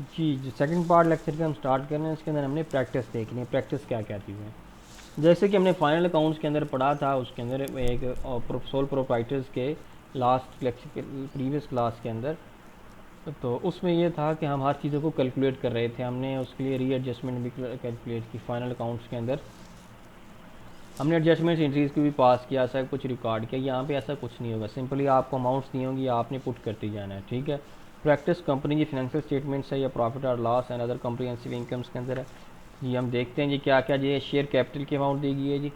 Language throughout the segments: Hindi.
जी, जो सेकंड पार्ट लेक्चर के हम स्टार्ट कर रहे हैं, इसके अंदर हमने प्रैक्टिस देखनी है। प्रैक्टिस क्या क्या चीज़ें हैं, जैसे कि हमने फाइनल अकाउंट्स के अंदर पढ़ा था, उसके अंदर एक सोल प्रोप्राइटर्स के लास्ट लेक्चर के प्रीवियस क्लास के अंदर, तो उसमें ये था कि हम हर चीज़ों को कैलकुलेट कर रहे थे। हमने उसके लिए रीएडजस्टमेंट भी कैलकुलेट की। फाइनल अकाउंट्स के अंदर हमने एडजस्टमेंट एंट्रीज की भी पास किया, ऐसा कुछ रिकॉर्ड किया। यहाँ पे ऐसा कुछ नहीं होगा, सिंपली आपको अमाउंट्स दी होंगी, आपने पुट करते जाना है, ठीक है। प्रैक्टिस कंपनी की फाइनेंशियल स्टेटमेंट्स है या प्रॉफिट और loss and other comprehensive incomes के अंदर है। जी, हम देखते हैं जी क्या क्या जी शेयर कैपिटल की अमाउंट दी गई है जी।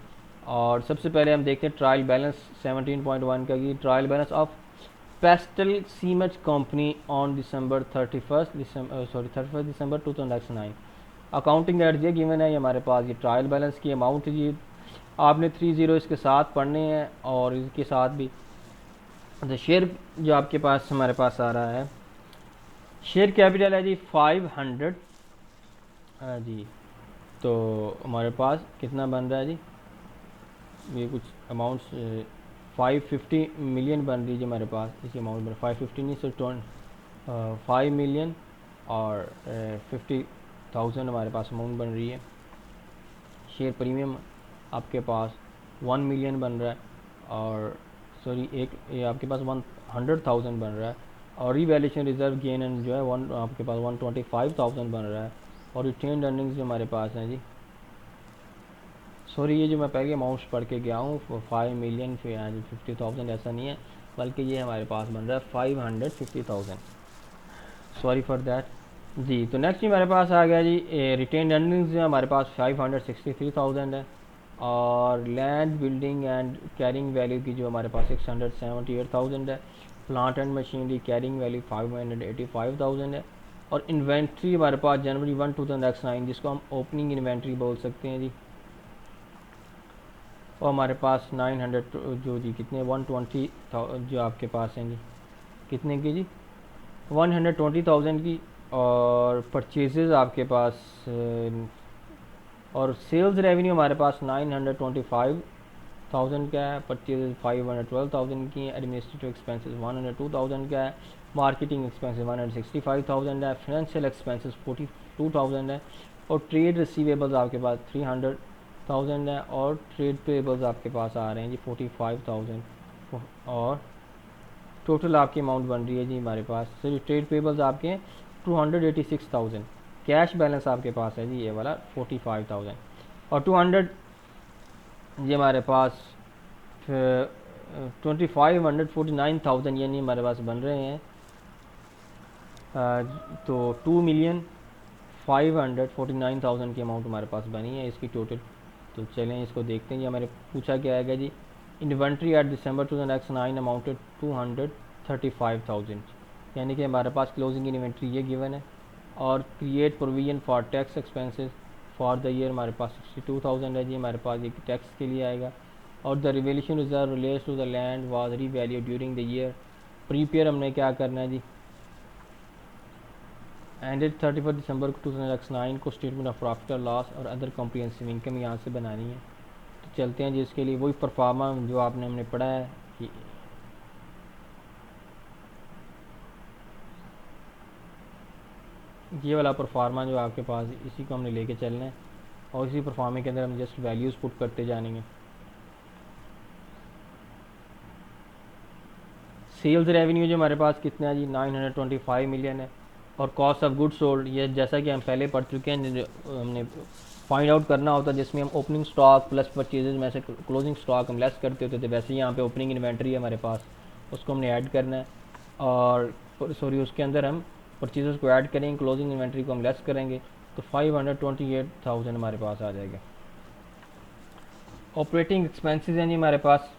और सबसे पहले हम देखते हैं ट्रायल बैलेंस 17.1 का, जी trial balance of pastel cement company on December 31 December 2009। Accounting at ये गिवन है, ये हमारे पास ये ट्रायल बैलेंस की अमाउंट जी। आपने 30 इसके साथ पढ़ने हैं और इसके साथ भी शेयर जो आपके पास हमारे पास आ रहा है, शेयर कैपिटल है जी 500। जी, तो हमारे पास कितना बन रहा है जी, ये कुछ अमाउंट्स 550 मिलियन बन रही है हमारे पास। इसी अमाउंट में 550 नहीं सर 5 मिलियन और 50,000 हमारे पास अमाउंट बन रही है। शेयर प्रीमियम आपके पास 1 मिलियन बन रहा है, और सॉरी एक ये आपके पास 100,000 बन रहा है। और रीवैल्यूएशन रिजर्व गेन एंड जो है वन आपके पास 125,000 बन रहा है। और रिटेन अर्निंग्स जो हमारे पास हैं जी, सॉरी ये जो मैं पहले अमाउंट्स पढ़ के गया हूँ 5 मिलियन फिर यहाँ 50,000 ऐसा नहीं है, बल्कि ये हमारे पास बन रहा है 550,000। सॉरी फॉर दैट जी। तो नेक्स्ट हमारे पास आ गया जी रिटेन अर्निंग्स जो हमारे पास 563,000 है। और land building and carrying value की जो हमारे पास 678,000 है। Plant and machinery carrying value 585,000 है। और इन्वेंट्री हमारे पास जनवरी 1 2009, जिसको हम ओपनिंग इन्वेंट्री बोल सकते हैं जी, और हमारे पास 900 जो जी कितने 120 जो आपके पास हैं जी, कितने की जी 120,000 की। और परचेजेज आपके पास और सेल्स रेवेन्यू हमारे पास 925,000 का है। परचेजेज 512,000 की है। एडमिनिस्ट्रेटिव एक्सपेंसेस 102,000 का है। मार्केटिंग एक्सपेंसेस 165,000 है। फाइनेंशियल एक्सपेंसेस 42,000 है। और ट्रेड रिसीवेबल्स आपके पास 300,000 है। और ट्रेड पेबल्स आपके पास आ रहे हैं जी 45,000। और टोटल आपकी अमाउंट बन रही है जी हमारे पास, सॉरी ट्रेड पेबल्स आपके हैं 286,000। कैश बैलेंस आपके पास है जी ये वाला 45,000। और 200 ये हमारे पास 2549,000 यानी हमारे पास बन रहे हैं। तो 2,549,000 की अमाउंट हमारे पास बनी है इसकी टोटल। तो चलें इसको देखते हैं जी। हमारे पूछा क्या आएगा जी, इन्वेंट्री एट दिसंबर 2009 अमाउंटेड 235,000, यानी कि हमारे पास क्लोजिंग इन्वेंट्री ये गिवन है। और create provision for tax expenses for the year हमारे पास 62,000 है जी हमारे पास, ये टैक्स के लिए आएगा। और the revaluation reserve relates to the land was revalue during the year. Prepare हमने क्या करना है जी, एंडेड 31 दिसंबर 2009 को स्टेटमेंट ऑफ प्रॉफिट और लॉस और अदर कॉम्प्रिहेंसिव इनकम यहाँ से बनानी है। तो चलते हैं जी, इसके लिए वही परफार्मा जो आपने हमने पढ़ा है कि ये वाला परफार्मा जो आपके पास इसी को हमने लेके चलना है। और इसी परफार्मे के अंदर हम जस्ट वैल्यूज़ पुट करते जाएंगे। सेल्स रेवेन्यू जो हमारे पास कितना है जी 925 मिलियन है। और कॉस्ट ऑफ गुड सोल्ड ये जैसा कि हम पहले पढ़ चुके हैं, हमने फाइंड आउट करना होता है, जिसमें हम ओपनिंग स्टॉक प्लस परचेजेज में से क्लोजिंग स्टॉक हम लेस करते होते थे, वैसे ही यहाँ पे ओपनिंग इन्वेंट्री है हमारे पास, उसको हमने ऐड करना है। और सॉरी उसके अंदर हम परचेजेस को ऐड करेंगे, क्लोजिंग इन्वेंट्री को हम लेस करेंगे, तो 528,000 हमारे पास आ जाएगा। ऑपरेटिंग एक्सपेंसेस हैं जी हमारे पास।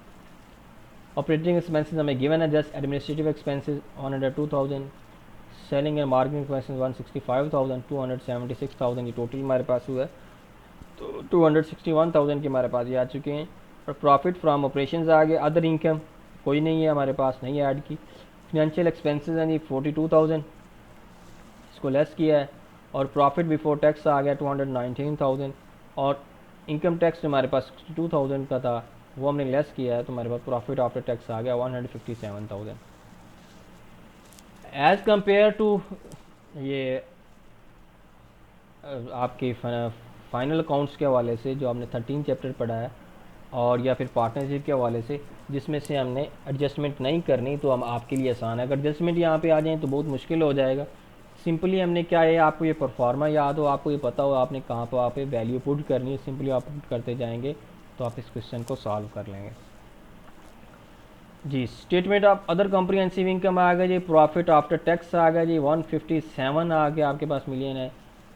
ऑपरेटिंग एक्सपेंसेस हमें गिवन है just administrative expenses 102,000, selling and marketing expenses 165,000, 276,000 ये टोटल हमारे पास हुआ है। तो 261,000 के हमारे पास ये आ चुके हैं। और प्रॉफिट फ्रॉम ऑपरेशन आ गए। अदर इनकम कोई नहीं है हमारे पास, नहीं ऐड की। फिनेंशियल एक्सपेंसेस हैं जी 42,000, इसको लेस किया है। और प्रॉफिट बिफोर टैक्स आ गया 219,000। और इनकम टैक्स हमारे पास 62,000 का था, वो हमने लेस किया है, तो हमारे पास प्रॉफिट आफ्टर टैक्स आ गया 157,000। एज़ कम्पेयर टू ये आपके फाइनल अकाउंट्स के हवाले से जो आपने 13 चैप्टर पढ़ा है, और या फिर पार्टनरशिप के हवाले से जिसमें से हमने एडजस्टमेंट नहीं करनी, तो हम आपके लिए आसान है। अगर एडजस्टमेंट यहाँ पे आ जाए तो बहुत मुश्किल हो जाएगा। सिंपली हमने क्या है, आपको ये परफॉर्मा याद हो, आपको ये पता हो आपने कहाँ पर आप वैल्यू पुट करनी है, सिंपली आप पुट करते जाएंगे तो आप इस क्वेश्चन को सॉल्व कर लेंगे। जी, statement of other comprehensive income आ गया जी, प्रॉफिट आफ्टर टैक्स आ गया जी, 157 आ गया आपके पास मिलियन है।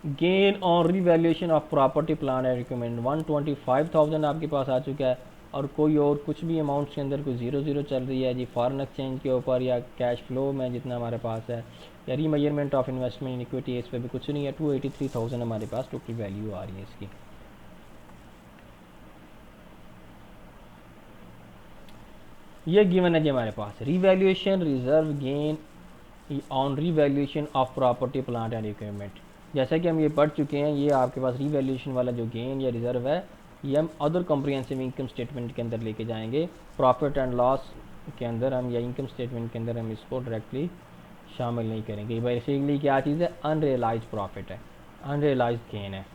Gain on revaluation of property plan and equipment 125,000 आपके पास आ चुका है। और कोई और कुछ भी अमाउंट्स के अंदर कोई 0 चल रही है जी, फॉरेन एक्सचेंज के ऊपर या कैश फ्लो में जितना हमारे पास है, या remeasurement of investment in equity, इस पर भी कुछ नहीं है। 283,000 हमारे पास टोटल वैल्यू आ रही है इसकी। ये गिवन है जी हमारे पास, revaluation reserve gain on revaluation of property plant and equipment. जैसा कि हम ये पढ़ चुके हैं, ये आपके पास रिवैल्यूएशन वाला जो गेन या रिजर्व है, ये हम अदर कॉम्प्रिहेंसिव इनकम स्टेटमेंट के अंदर लेके जाएंगे। प्रॉफिट एंड लॉस के अंदर हम, या इनकम स्टेटमेंट के अंदर हम इसको डायरेक्टली शामिल नहीं करेंगे। बेसिकली क्या चीज़ है, अनरियलाइज प्रॉफिट है, अनरियलाइज गेन है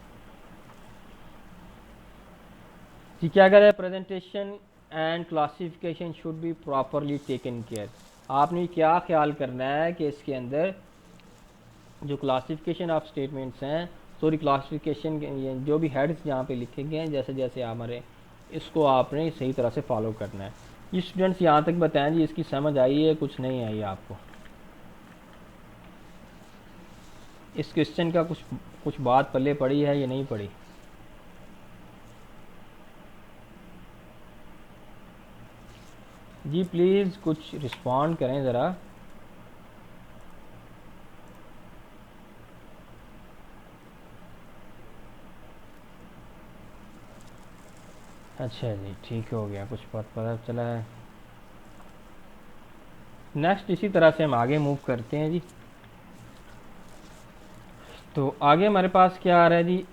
जी। क्या करें, presentation and classification should be properly taken care. आपने क्या ख्याल करना है कि इसके अंदर जो क्लासिफिकेशन ऑफ स्टेटमेंट्स हैं, सॉरी क्लासिफिकेशन जो भी हेड्स यहाँ पे लिखे गए हैं, जैसे जैसे हमारे, इसको आपने सही तरह से फॉलो करना है। ये स्टूडेंट्स यहाँ तक बताएं जी, इसकी समझ आई है कुछ नहीं आई आपको, इस क्वेश्चन का कुछ बात पल्ले पड़ी है या नहीं पड़ी? जी प्लीज़ कुछ रिस्पॉन्ड करें ज़रा। अच्छा जी, ठीक हो गया, कुछ पता चला है। नेक्स्ट इसी तरह से हम आगे मूव करते हैं जी। तो आगे हमारे पास क्या आ रहा है जी,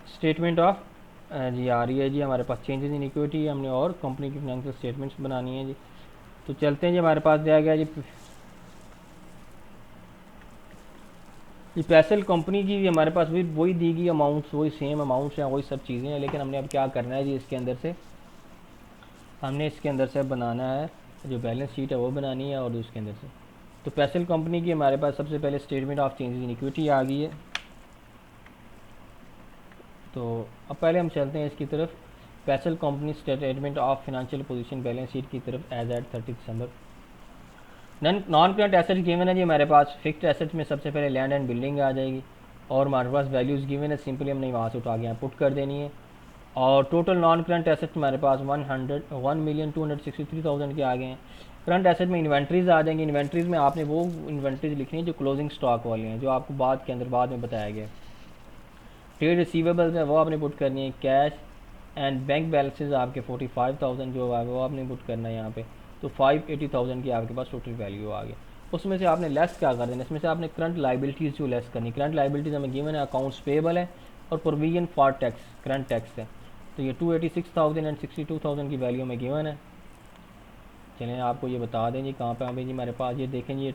स्टेटमेंट ऑफ जी आ रही है जी हमारे पास चेंजेस इन इक्विटी, हमने और कंपनी की फाइनेंशियल स्टेटमेंट्स बनानी है जी। तो चलते हैं जी, हमारे पास दिया गया जी पैसल कंपनी की भी हमारे पास भी वही दी गई अमाउंट्स, वही सेम अमाउंट्स हैं, वही सब चीज़ें हैं, लेकिन हमने अब क्या करना है जी, इसके अंदर से हमने इसके अंदर से बनाना है, जो बैलेंस शीट है वो बनानी है, और उसके अंदर से तो पैसल कंपनी की हमारे पास सबसे पहले statement of changes in equity आ गई है। तो अब पहले हम चलते हैं इसकी तरफ, पैसल company statement of financial position balance sheet की तरफ एज एट 30 दिसंबर। नॉन करंट एसेट गिवन है जी हमारे पास, फिक्स्ड एसेट में सबसे पहले लैंड एंड बिल्डिंग आ जाएगी, और हमारे पास वैल्यूज़ गिवन है, सिंपली हमने वहाँ से उठा के यहाँ पुट कर देनी है। और टोटल नॉन करंट एसेट हमारे पास 1,263,000 के आ गए हैं। करंट एसेट में इन्वेंट्रीज़ आ जाएंगी, इन्वेंट्रीज़ में आपने वो इन्वेंट्रीज़ लिखनी है जो क्लोजिंग स्टॉक वाले हैं, जो आपको बाद में बताया गया। ट्रेड रिसीवेबल्स है वो आपने पुट करनी है, कैश एंड बैंक बैलेंसेज आपके 45,000 जो है वो आपने पुट करना है यहाँ पे। तो 580,000 की आपके पास टोटल वैल्यू आ गई। उसमें से आपने लेस क्या कर देना, इसमें से आपने करंट लाइबिलिटीज़ जो लेस करनी, करंट लाइबिलिटीज़ हमें गिवन है, अकाउंट्स पेबल है और provision for tax, current tax है। तो ये 286,000 एंड 62,000 की वैल्यू में गिवन है। चलें आपको ये बता दें जी कहाँ पे हमें जी हमारे पास, ये देखें जी ये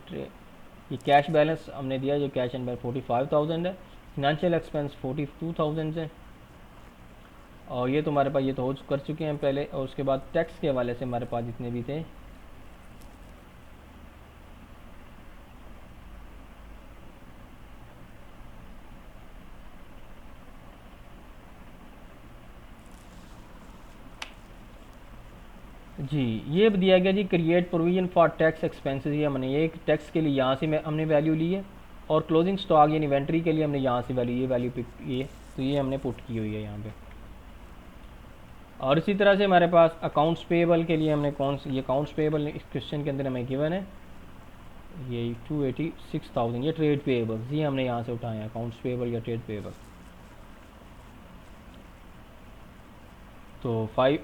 कैश बैलेंस हमने दिया जो कैश एंड 45,000 है, फिनंशियल एक्सपेंस 42,000 है, और ये तो हमारे पास ये तो हो कर चुके हैं पहले। और उसके बाद टैक्स के हवाले से हमारे पास जितने भी थे, जी ये दिया गया जी create provision for tax expenses, ये हमने एक टैक्स के लिए यहाँ से हमने वैल्यू ली है, और क्लोजिंग स्टॉक यानी इन्वेंट्री के लिए हमने यहाँ से वैल्यू, ये वैल्यू पिक ये, तो ये हमने पुट की हुई है यहाँ पे। और इसी तरह से हमारे पास अकाउंट्स पेबल के लिए हमने कौन सी, ये अकाउंट्स पेबल इस क्वेश्चन के अंदर हमें गिवन है, ये 286,000, ये ट्रेड पेबल, ये हमने यहाँ से उठाए हैं, अकाउंट्स पेबल या ट्रेड पेबल। तो 5,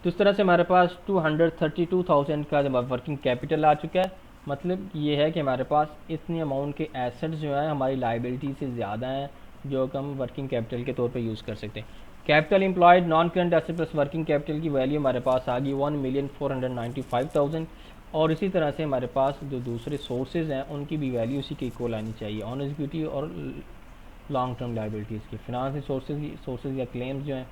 तो इस तरह से हमारे पास 232,000 का जब वर्किंग कैपिटल आ चुका है। मतलब ये है कि हमारे पास इतनी अमाउंट के एसेट्स जो हैं हमारी लाइबिलिटी से ज़्यादा हैं, जो हम वर्किंग कैपिटल के तौर पे यूज़ कर सकते हैं। Capital employed non current asset plus working capital की वैल्यू हमारे पास आ गई 1,495,000। और इसी तरह से हमारे पास जो दूसरे सोर्सेज हैं उनकी भी वैल्यू इसी के इक्वल आनी चाहिए, ऑन इक्विटी और लॉन्ग टर्म लाइबिलिटीज़ की। फाइनेंशियल सोर्सेज या क्लेम्स जो हैं,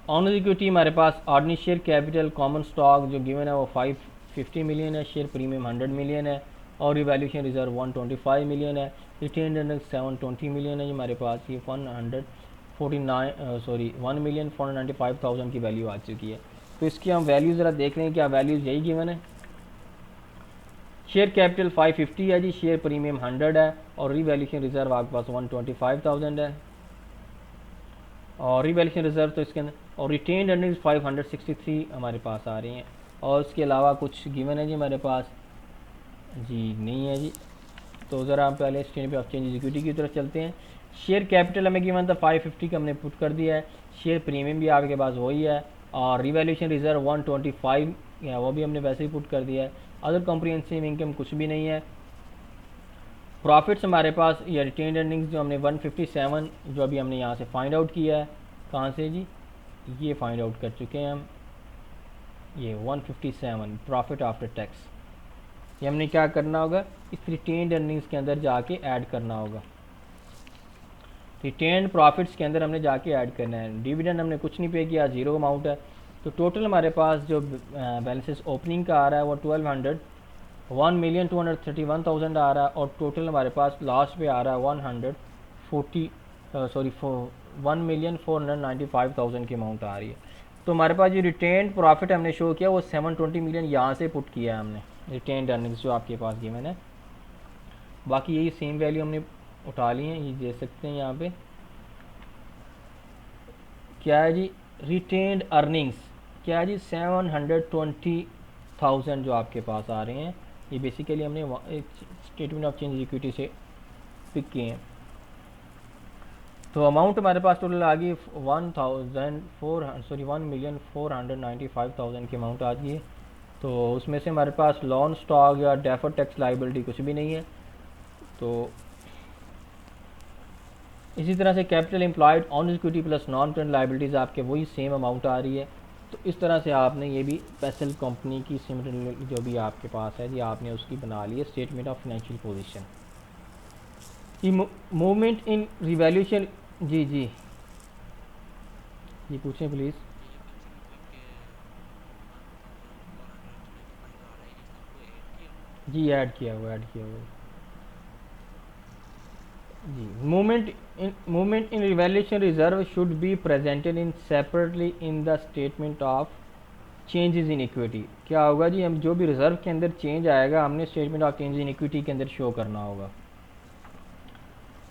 ऑनर इक्विटी हमारे पास ordinary share capital common stock जो गिवन है वो 550 मिलियन है, शेयर प्रीमियम 100 मिलियन है और रिवैल्यूएशन रिजर्व 125 मिलियन है, रिटेन्ड अर्निंग्स 720 मिलियन है। हमारे पास ये 1,495,000 की वैल्यू आ चुकी है। तो इसकी हम वैल्यू ज़रा देख रहे हैं, क्या वैल्यूज़ यही गिवन है। शेयर कैपिटल 550 है जी, शेयर प्रीमियम 100 है और रिवैल्यूएशन रिजर्व आपके पास 125,000 है और रिवैल्यूएशन रिजर्व तो इसके अंदर, और रिटेन्ड अर्निंग्स 563 हमारे पास आ रही हैं। और इसके अलावा कुछ गिवन है जी हमारे पास जी नहीं है जी। तो ज़रा हम पहले स्टेटमेंट ऑफ चेंज इक्विटी की तरफ चलते हैं। शेयर कैपिटल हमें गिवन था 550 का, हमने पुट कर दिया है। शेयर प्रीमियम भी आपके पास वही है और रिवैल्यूएशन रिजर्व 125 है, वो भी हमने वैसे ही पुट कर दिया है। अदर कॉम्प्रिहेंसिव इनकम कुछ भी नहीं है। प्रॉफिट्स हमारे पास या रिटेन्ड अर्निंग्स जो हमने 157 जो अभी हमने यहाँ से फाइंड आउट किया है, कहाँ से जी, ये फाइंड आउट कर चुके हैं हम, ये 157 प्रॉफिट आफ्टर टैक्स, ये हमने क्या करना होगा, इस रिटेन्ड अर्निंग्स के अंदर जाके ऐड करना होगा। रिटेन्ड प्रॉफिट्स के अंदर हमने जाके ऐड करना है। डिविडेंड हमने कुछ नहीं पे किया, जीरो अमाउंट है। तो टोटल हमारे पास जो बैलेंसेस ओपनिंग का आ रहा है वो 1,231,000 आ रहा है और टोटल हमारे पास लास्ट पे आ रहा है 1,495,000 की अमाउंट आ रही है। तो हमारे पास जो रिटेन्ड प्रॉफिट हमने शो किया वो 720 मिलियन यहाँ से पुट किया है हमने, रिटेन्ड अर्निंग्स जो आपके पास गिवन है। बाकी यही सेम वैल्यू हमने उठा ली है, ये दे सकते हैं यहाँ पे। क्या है जी, रिटेन्ड अर्निंग्स क्या है जी, 720,000 जो आपके पास आ रहे हैं, ये बेसिकली हमने स्टेटमेंट ऑफ चेंज इक्विटी से पिक किए हैं। तो अमाउंट हमारे पास टोटल आ गई 1,495,000 की अमाउंट आ गई है। तो उसमें से हमारे पास लॉन स्टॉक या डेफर्ड टैक्स लाइबिलिटी कुछ भी नहीं है। तो इसी तरह से capital employed on equity plus non current liabilities आपके वही सेम अमाउंट आ रही है। तो इस तरह से आपने ये भी पेसल कंपनी की सिमिलर जो भी आपके पास है जी, आपने उसकी बना ली है statement of financial position. Movement in revaluation, जी जी जी पूछें प्लीज़। जी ऐड किया हुआ जी। Movement in revaluation reserve should be presented in separately in the statement of changes in equity. क्या होगा जी, हम जो भी रिजर्व के अंदर चेंज आएगा हमने statement of change in equity के अंदर शो करना होगा।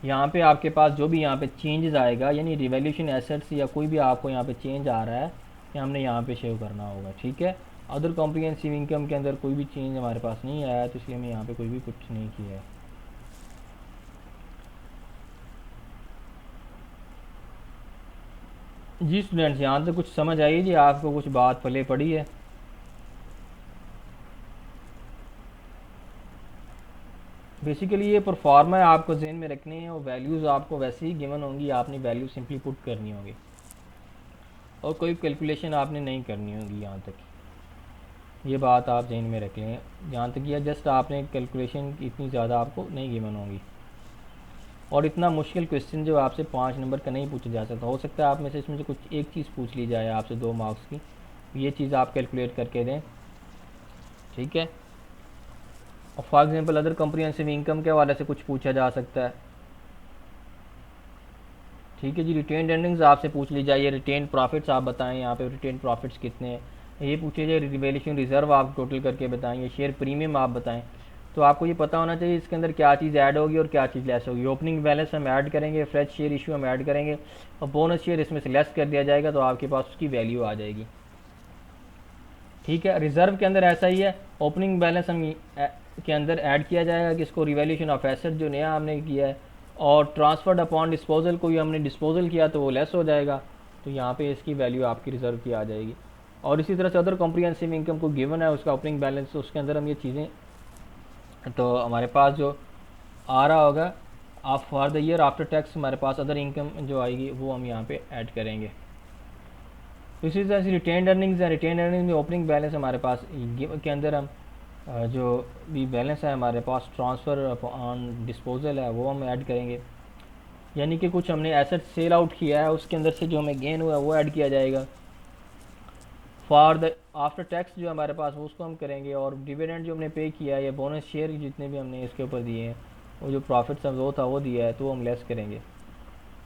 यहाँ पे आपके पास जो भी यहाँ पे चेंजेस आएगा, यानी रिवैल्यूएशन एसेट्स या कोई भी आपको यहाँ पे चेंज आ रहा है, ये हमने यहाँ पे शो करना होगा, ठीक है। अदर कॉम्प्रिहेंसिव इनकम के अंदर कोई भी चेंज हमारे पास नहीं आया है, तो इसलिए हमने यहाँ पे कोई भी कुछ नहीं किया है। जी स्टूडेंट्स, यहाँ तक कुछ समझ आई जी, आपको कुछ बात पले पड़ी है? बेसिकली ये परफॉर्मा आपको जहन में रखनी है और वैल्यूज़ आपको वैसे ही गिवन होंगी, आपने वैल्यू सिंपली पुट करनी होगी और कोई कैलकुलेशन आपने नहीं करनी होगी। यहाँ तक ये बात आप जहन में रख लें, जहाँ तक यह जस्ट आपने कैलकुलेशन इतनी ज़्यादा आपको नहीं गिवन होगी और इतना मुश्किल क्वेश्चन जो आपसे 5 नंबर का नहीं पूछा जा सकता। हो सकता है आप में से इसमें से कुछ एक चीज़ पूछ ली जाए आपसे 2 मार्क्स की, ये चीज़ आप कैलकुलेट करके दें, ठीक है। और for example other comprehensive income के हवाले से कुछ पूछा जा सकता है, ठीक है जी। रिटेन्ड अर्निंग्स आपसे पूछ ली जाए, रिटेन्ड प्रॉफिट्स आप बताएं, यहाँ पे रिटेन्ड प्रॉफिट्स कितने हैं, ये पूछे जाए। रिवैल्यूएशन रिजर्व आप टोटल करके बताएं, ये शेयर प्रीमियम आप बताएं। तो आपको ये पता होना चाहिए इसके अंदर क्या चीज़ ऐड होगी और क्या चीज़ लेस होगी। ओपनिंग बैलेंस हम ऐड करेंगे, फ्रेश शेयर इशू हम ऐड करेंगे और बोनस शेयर इसमें से लेस कर दिया जाएगा, तो आपके पास उसकी वैल्यू आ जाएगी, ठीक है। रिजर्व के अंदर ऐसा ही है, ओपनिंग बैलेंस हम के अंदर ऐड किया जाएगा कि इसको रिवैल्यूएशन ऑफ एसेट जो नया हमने किया है, और ट्रांसफर्ड अपॉन डिस्पोजल कोई हमने डिस्पोजल किया तो वो लेस हो जाएगा, तो यहाँ पे इसकी वैल्यू आपकी रिजर्व की आ जाएगी। और इसी तरह से अदर कॉम्प्रिहेंसिव इनकम को गिवन है उसका ओपनिंग बैलेंस, तो उसके अंदर हम ये चीज़ें, तो हमारे पास जो आ रहा होगा आप for the year after tax हमारे पास अदर इनकम जो आएगी वो हम यहाँ पे ऐड करेंगे। इसी तरह से रिटेन्ड अर्निंग्स है, रिटेन्ड अर्निंग्स में ओपनिंग बैलेंस हमारे पास के अंदर हम जो भी बैलेंस है हमारे पास ट्रांसफ़र ऑन डिस्पोजल है वो हम ऐड करेंगे। यानी कि कुछ हमने एसेट सेल आउट किया है, उसके अंदर से जो हमें गेन हुआ है वो ऐड किया जाएगा। फॉर द आफ्टर टैक्स जो हमारे पास वो उसको हम करेंगे, और डिविडेंड जो हमने पे किया है या बोनस शेयर जितने भी हमने इसके ऊपर दिए हैं, वो जो प्रॉफिट वो था वो दिया है तो वो हम लेस करेंगे।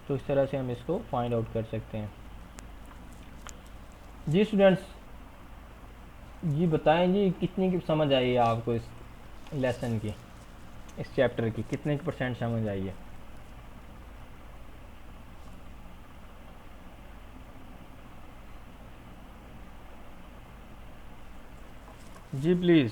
तो इस तरह से हम इसको फाइंड आउट कर सकते हैं। जी स्टूडेंट्स, जी बताएं जी कितनी की समझ आई है आपको इस लेसन की, इस चैप्टर की कितने की परसेंट समझ आई है? जी प्लीज़।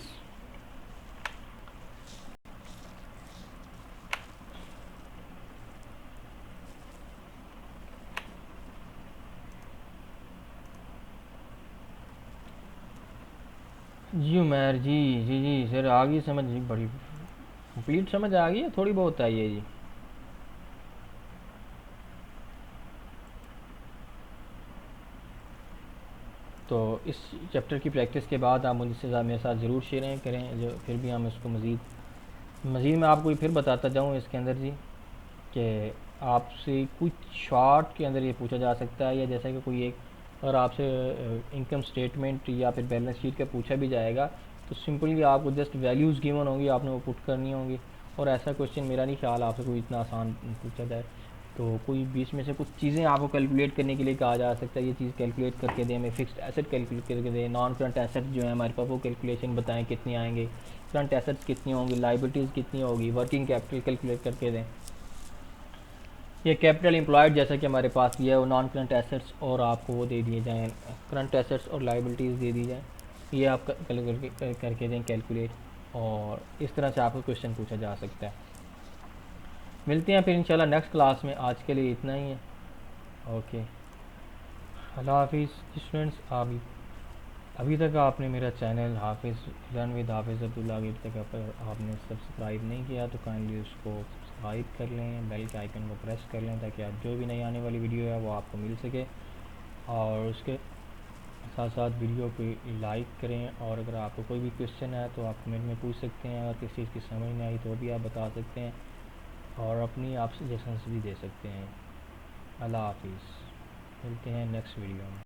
जी उमैर जी, जी जी सर आ गई समझ जी, बड़ी कंप्लीट समझ आ गई है, थोड़ी बहुत आई है जी? तो इस चैप्टर की प्रैक्टिस के बाद आप मुझसे मेरे साथ ज़रूर शेयर करें, जो फिर भी हम इसको मज़ीद मज़ीद मैं आपको फिर बताता जाऊँ इसके अंदर जी, कि आपसे कुछ शॉर्ट के अंदर ये पूछा जा सकता है, या जैसा कि कोई एक अगर आपसे इनकम स्टेटमेंट या फिर बैलेंस शीट का पूछा भी जाएगा, तो सिंपली आपको जस्ट वैल्यूज़ गिवन होंगी, आपने वो पुट करनी होंगी। और ऐसा क्वेश्चन मेरा नहीं ख्याल आपसे कोई इतना आसान पूछा जाए। तो कोई बीच में से कुछ चीज़ें आपको कैलकुलेट करने के लिए कहा जा सकता है, ये चीज़ कैलकुलेट करके दें, हमें फिक्स्ड एसेट कैलकुलेट करके दें, नॉन करंट एसेट जो है हमारे पास वो कैलकुलेशन बताएं कितनी आएंगे, करंट एसेट्स कितनी होंगी, लाइबिलिटीज़ कितनी होगी, वर्किंग कैपिटल कैलकुलेट करके दें। ये कैपिटल एम्प्लॉयड जैसा कि हमारे पास ये है, वो नॉन करंट एसेट्स और आपको वो दे दिए जाएँ, करंट एसेट्स और लाइबिलिटीज़ दे दी जाए, ये आप करके दें कैलकुलेट, और इस तरह से आपको क्वेश्चन पूछा जा सकता है। मिलते हैं फिर इंशाल्लाह नेक्स्ट क्लास में, आज के लिए इतना ही है। ओके, अल्लाह हाफिज़ स्टूडेंट्स। अभी तक आपने मेरा चैनल हाफिज़ लर्न विद हाफिज़ अब्दुल्ला अभी तक आपने सब्सक्राइब नहीं किया तो काइंडली उसको सब्सक्राइब कर लें, बेल के आइकन को प्रेस कर लें, ताकि आप जो भी नई आने वाली वीडियो है वो आपको मिल सके। और उसके साथ साथ वीडियो को लाइक करें, और अगर आपको कोई भी क्वेश्चन है तो आप कमेंट में पूछ सकते हैं, अगर किसी चीज़ की समझ नहीं आई तो भी आप बता सकते हैं, और अपनी आप सजेशंस भी दे सकते हैं। अल्लाह हाफिज़, मिलते हैं नेक्स्ट वीडियो में।